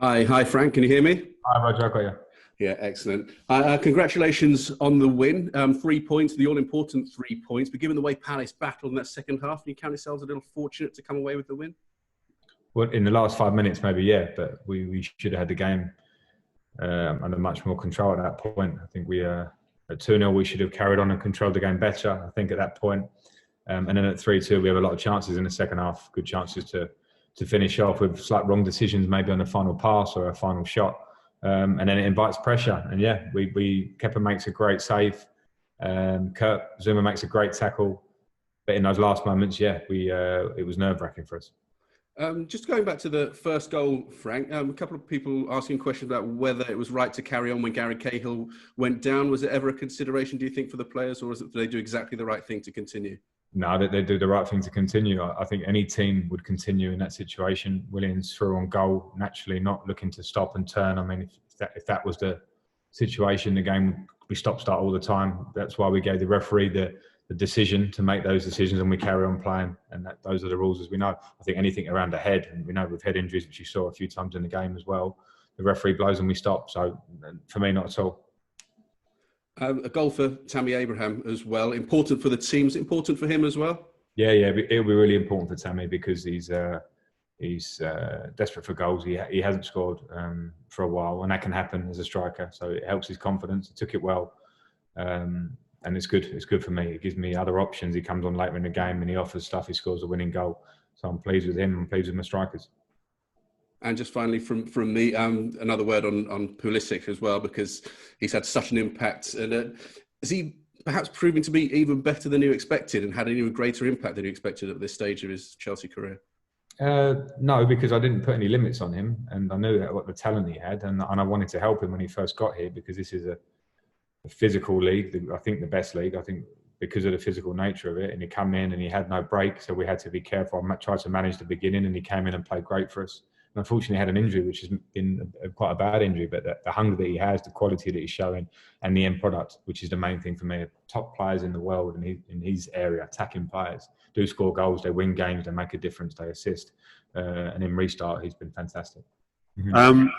Hi, Frank. Can you hear me? Hi, Roger. I got you. Yeah, excellent. Congratulations on the win. 3 points, the all-important 3 points. But given the way Palace battled in that second half, do you count yourselves a little fortunate to come away with the win? Well, in the last 5 minutes, maybe, yeah. But we should have had the game under much more control at that point. I think we at 2-0, we should have carried on and controlled the game better, I think, at that point. And then at 3-2, we have a lot of chances in the second half, good chances to finish off with slight wrong decisions, maybe on the final pass or a final shot. And then it invites pressure. And yeah, Kepa makes a great save. Kurt Zuma makes a great tackle. But in those last moments, yeah, it was nerve-wracking for us. Just going back to the first goal, Frank, a couple of people asking questions about whether it was right to carry on when Gary Cahill went down. Was it ever a consideration, do you think, for the players, or did they do exactly the right thing to continue? No, they do the right thing to continue. I think any team would continue in that situation. Willian's through on goal, naturally not looking to stop and turn. I mean, if that was the situation, the game would be stop-start all the time. That's why we gave the referee the decision to make those decisions, and we carry on playing. And those are the rules, as we know. I think anything around the head, and we know with head injuries, which you saw a few times in the game as well, the referee blows and we stop. So for me, not at all. A goal for Tammy Abraham as well. Important for the team. Is it important for him as well? Yeah. It'll be really important for Tammy because he's desperate for goals. He hasn't scored for a while, and that can happen as a striker. So it helps his confidence. He took it well, and it's good. It's good for me. It gives me other options. He comes on later in the game and he offers stuff. He scores a winning goal. So I'm pleased with him. I'm pleased with my strikers. And just finally from me, another word on Pulisic as well, because he's had such an impact. And is he perhaps proving to be even better than you expected and had an even greater impact than you expected at this stage of his Chelsea career? No, because I didn't put any limits on him, and I knew what the talent he had, and I wanted to help him when he first got here, because this is a physical league. I think the best league. I think because of the physical nature of it, and he came in and he had no break, so we had to be careful. I tried to manage the beginning, and he came in and played great for us. And unfortunately, had an injury, which has been quite a bad injury, but the hunger that he has, the quality that he's showing, and the end product, which is the main thing for me. Top players in the world, and in his area, attacking players, do score goals, they win games, they make a difference, they assist. And in restart, he's been fantastic. I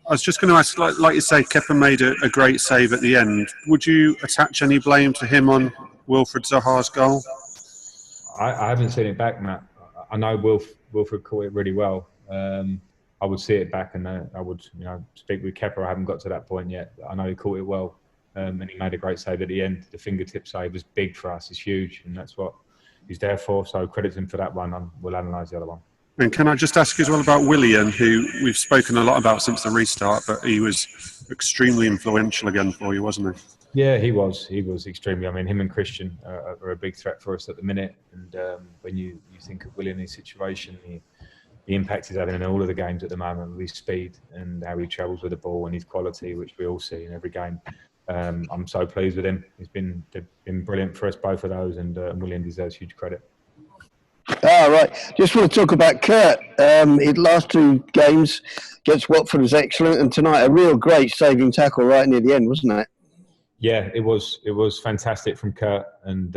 was just going to ask, like you say, Kepa made a great save at the end. Would you attach any blame to him on Wilfried Zaha's goal? I haven't seen it back, Matt. I know Wilfried caught it really well. I would see it back, and I would, speak with Kepa. I haven't got to that point yet. I know he caught it well, and he made a great save at the end. The fingertip save was big for us. It's huge, and that's what he's there for. So credit him for that one. We'll analyse the other one. And can I just ask you as well about Willian, who we've spoken a lot about since the restart, but he was extremely influential again for you, wasn't he? Yeah, he was. He was extremely. I mean, him and Christian are a big threat for us at the minute. And when you think of Willian in his situation, the impact he's having in all of the games at the moment with his speed and how he travels with the ball and his quality, which we all see in every game. I'm so pleased with him. They've been brilliant for us, both of those, and Willian deserves huge credit. Right. Just want to talk about Kurt. His last two games against Watford was excellent, and tonight a real great saving tackle right near the end, wasn't it? Yeah, it was fantastic from Kurt, and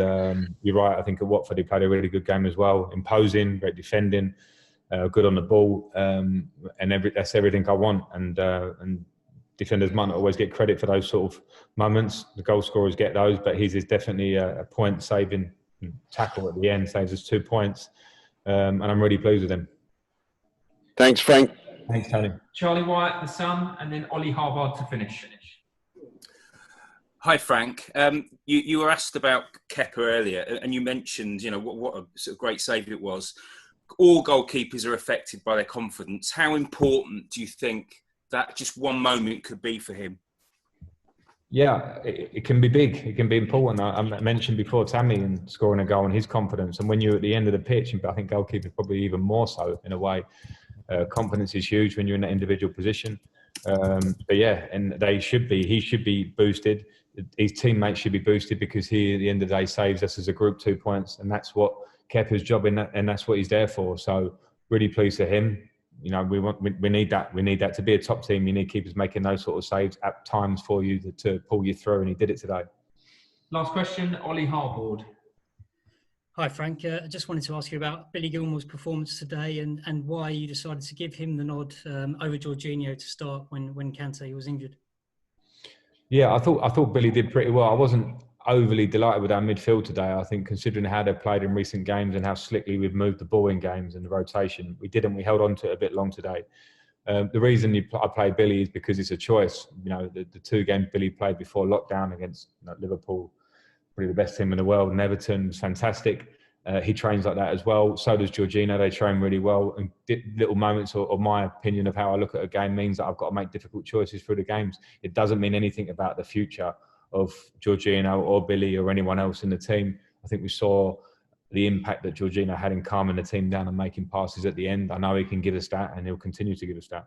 you're right. I think at Watford he played a really good game as well, imposing, great defending. Good on the ball, and that's everything I want. And defenders might not always get credit for those sort of moments. The goal scorers get those, but his is definitely a point-saving tackle at the end. Saves us 2 points, and I'm really pleased with him. Thanks, Frank. Thanks, Tony. Charlie Wyatt, the Sun, and then Ollie Harvard to finish. Hi, Frank. You were asked about Kepa earlier, and you mentioned, what a sort of great save it was. All goalkeepers are affected by their confidence. How important do you think that just one moment could be for him? Yeah, it can be big. It can be important. I mentioned before Tammy and scoring a goal and his confidence. And when you're at the end of the pitch, I think goalkeepers probably even more so in a way. Confidence is huge when you're in that individual position. But yeah, and he should be boosted. His teammates should be boosted because he, at the end of the day, saves us as a group 2 points. And that's what Kepa's job in that, and that's what he's there for. So really pleased for him. We need that. We need that to be a top team. You need keepers making those sort of saves at times for you to pull you through, and he did it today. Last question, Ollie Harbord. Hi, Frank. I just wanted to ask you about Billy Gilmour's performance today and why you decided to give him the nod over Jorginho to start when Kante was injured. Yeah, I thought Billy did pretty well. I wasn't overly delighted with our midfield today. I think considering how they played in recent games and how slickly we've moved the ball in games and the rotation, we held on to it a bit long today. The reason I play Billy is because it's a choice. You know, the 2 games Billy played before lockdown against Liverpool, probably the best team in the world, and Everton was fantastic. He trains like that as well. So does Jorginho. They train really well. And little moments of my opinion of how I look at a game means that I've got to make difficult choices through the games. It doesn't mean anything about the future of Jorginho or Billy or anyone else in the team. I think we saw the impact that Jorginho had in calming the team down and making passes at the end. I know he can give us that, and he'll continue to give us that.